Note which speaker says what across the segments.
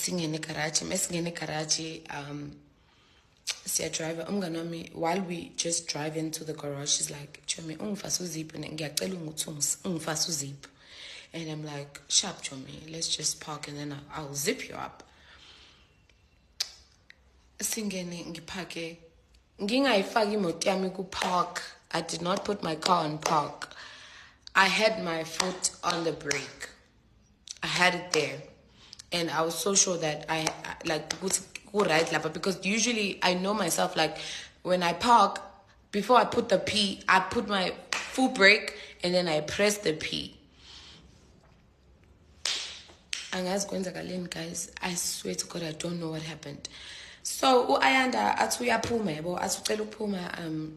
Speaker 1: singene garage, mesingene garage, siya driver, umganami, while we just drive into the garage, she's like, Chomi, ungifasa uzip, ngiyacela ukuthi ungifasa uzip. And I'm like, sharp, Chomi, let's just park and then I'll zip you up. Singene ngipake, ngingayifaki imoto yami ku park. I did not put my car on park. I had my foot on the brake. I had it there. And I was so sure that I like go right lapa, because usually I know myself, like when I park, before I put the P, I put my full brake and then I press the P. And guys, I swear to God, I don't know what happened. So Ayanda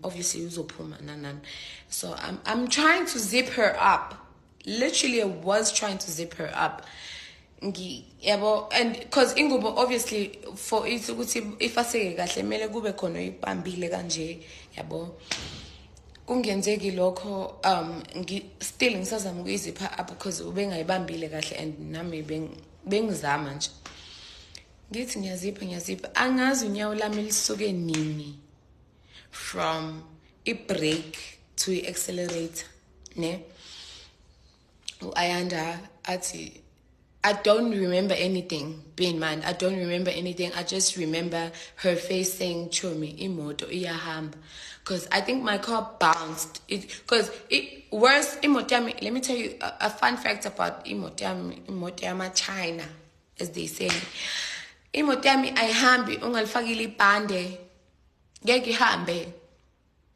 Speaker 1: obviously uzophuma. So I'm trying to zip her up. Literally, I was trying to zip her up. And because ingubo obviously for it if I say kahle mele kube khona ibambile kanje yabo kungenzeki lokho still ngisazama ukuyizipha up because ubengayibambile kahle and nami bengizama nje ngithi ngiyazipha angazi unyawo lami lisuke nini from i-brake to i-accelerator ne Ayanda athi I don't remember anything. Bear in mind, I don't remember anything. I just remember her face saying, Chomi, imoto, iyahamba. Because I think my car bounced. Because it worse, imotiami, let me tell you a fun fact about imotiama China, as they say. Imotiami ayihambi, ungalifakile ibhande, ngeke ihambe.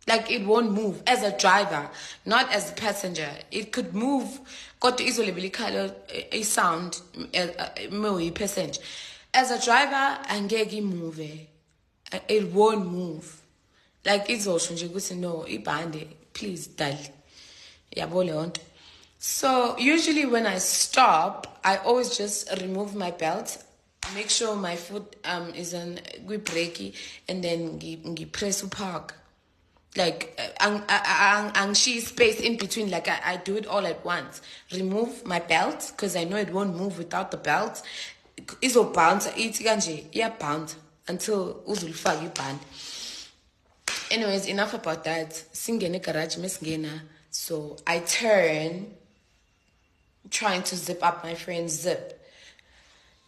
Speaker 1: Like it won't move as a driver, not as a passenger. It could move. Got to easily be a sound, percentage. As a driver, angeke move. It won't move. Like it's also no, ibande, please, dali. So usually when I stop, I always just remove my belt, make sure my foot is on good brakey, and then press to park. Like, and she space in between, like I do it all at once. Remove my belt, because I know it won't move without the belt. It's all bounce, bounce until uzulfagi band. Anyways, enough about that. Singene garage mesngena. So I turn, trying to zip up my friend's zip.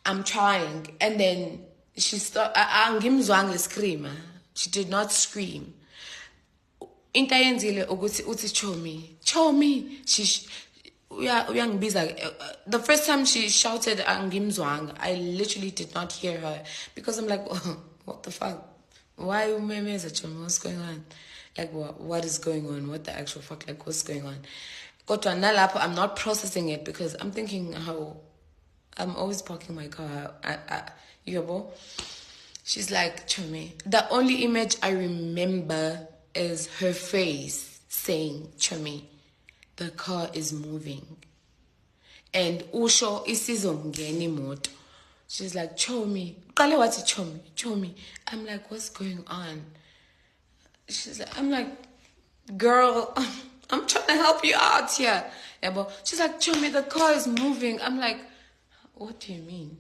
Speaker 1: I'm trying, and then she started, scream. She did not scream. Into yenzile ukuthi uthi Chomi the first time she shouted angimzwanga, I literally did not hear her because I'm like, oh, what the fuck, why umemeza Chomi, what's going on, like what is going on, what the actual fuck, like what's going on. Kodwa nalapho I'm not processing it because I'm thinking how I'm always parking my car. She's like, Chomi, the only image I remember is her face saying, Chomi, the car is moving. And Usho isizongena imoto. She's like, Chomi, qale wathi Chomi. I'm like, what's going on? I'm like, girl, I'm trying to help you out here. She's like, Chomi, the car is moving. I'm like, what do you mean?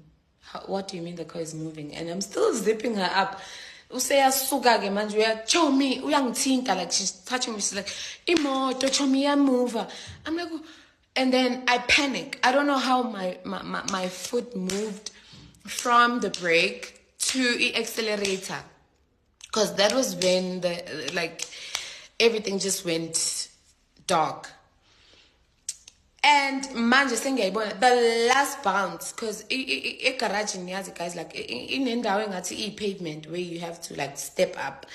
Speaker 1: What do you mean the car is moving? And I'm still zipping her up. Useyasuka-ke manje Chomi uyangithinta, like she's touching me. She's like, imoto Chomi iyamuva. I'm like, and then I panic. I don't know how my foot moved from the brake to the accelerator, because that was when everything just went dark. And manje sengiyayibona the last bounce, because garage niyazi guys, like inendawo engathi pavement where you have to like step up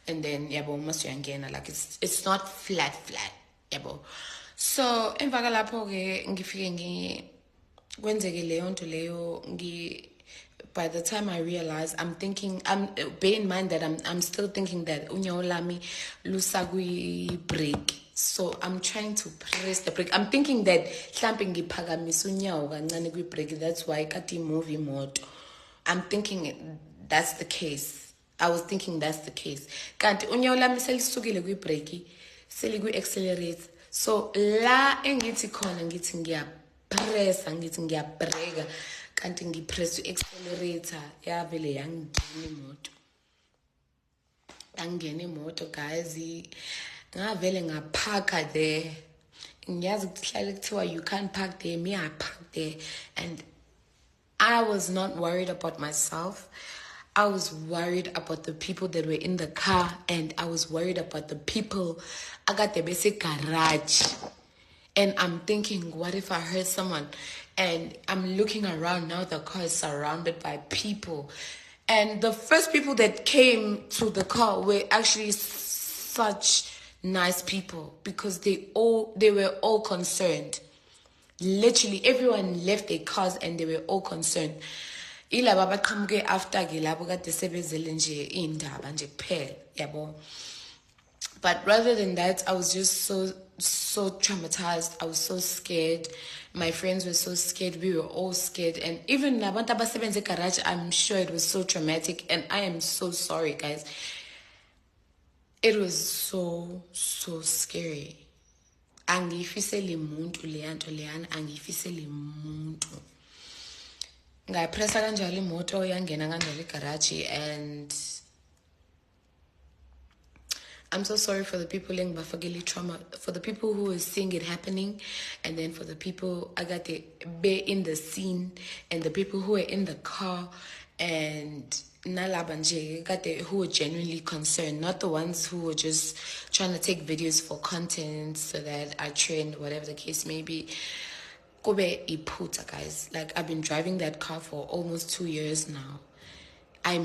Speaker 1: and then yabo mase uyangena, like it's not flat yabo. So emva kalapho ke ngifike kwenzeke leyo nto leyo by the time I realize, I'm thinking, bear in mind that I'm still thinking that unyawo lami lusa kwi brake. So I'm trying to press the brake. I'm thinking that mhlambe ngiphakamisa unyawo kancane kwi brake, that's why kati move imoto. I'm thinking that's the case. I was thinking that's the case. Kanti unyawo lami selisukile kwi brake, selikwi accelerate. So la engithi khona ngithi ngiyapressa, ngithi ngiyabreka. kanti ngipress accelerator yavele yangena imoto guys ngavele ngaphaka there. Ngiyazi kuhlale kuthiwa you can't park there. Me, I parked there, and I was not worried about myself. I was worried about the people that were in the car, and I was worried about the people. I got the basic garage, and I'm thinking, what if I hurt someone? And I'm looking around now. The car is surrounded by people, and the first people that came to the car were actually such nice people because they were all concerned. Literally everyone left their cars and they were all concerned. Ilaba baqhamuke after ke labo kade sebezele nje indaba nje kuphela yabo. But rather than that, I was just so traumatized. I was so scared. My friends were so scared. We were all scared. And even nabantu abasebenza egarage, I'm sure it was so traumatic. And I am so sorry, guys. It was so scary. Angifiseli muntu leyanto leyana, angifiseli muntu. Ngayipressa kanjalo imoto yangena kanjalo egarage, and I'm so sorry for the people in Bafagili trauma, for the people who were seeing it happening, and then for the people I got to be in the scene, and the people who were in the car, and Nalabanje got who were genuinely concerned, not the ones who were just trying to take videos for content so that I trend, whatever the case may be. Kobe iputa, guys. Like, I've been driving that car for almost 2 years now. I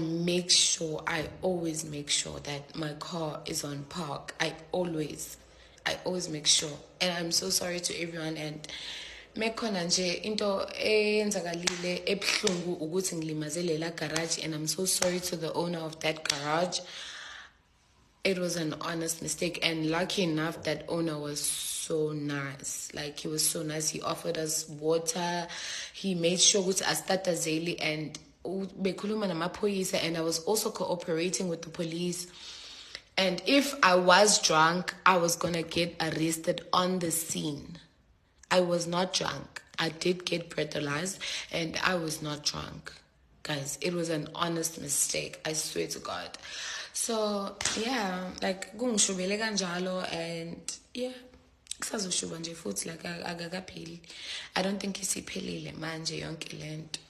Speaker 1: always make sure that my car is on park. I always make sure. And I'm so sorry to everyone. And mekhona nje into eyenzakalile ebhlungu ukuthi ngilimazele la garage, and I'm so sorry to the owner of that garage. It was an honest mistake, and lucky enough that owner was so nice. Like, he was so nice. He offered us water. He made sure ukuthi asitata zeli, and and I was also cooperating with the police. And if I was drunk, I was gonna get arrested on the scene. I was not drunk. I did get breathalyzed, and I was not drunk. Guys, it was an honest mistake. I swear to God. So, yeah, like, kungishubele kanjalo, and yeah, kusazoshuba nje futhi, like, akakapheli. I don't think isiphelile manje yonke lento.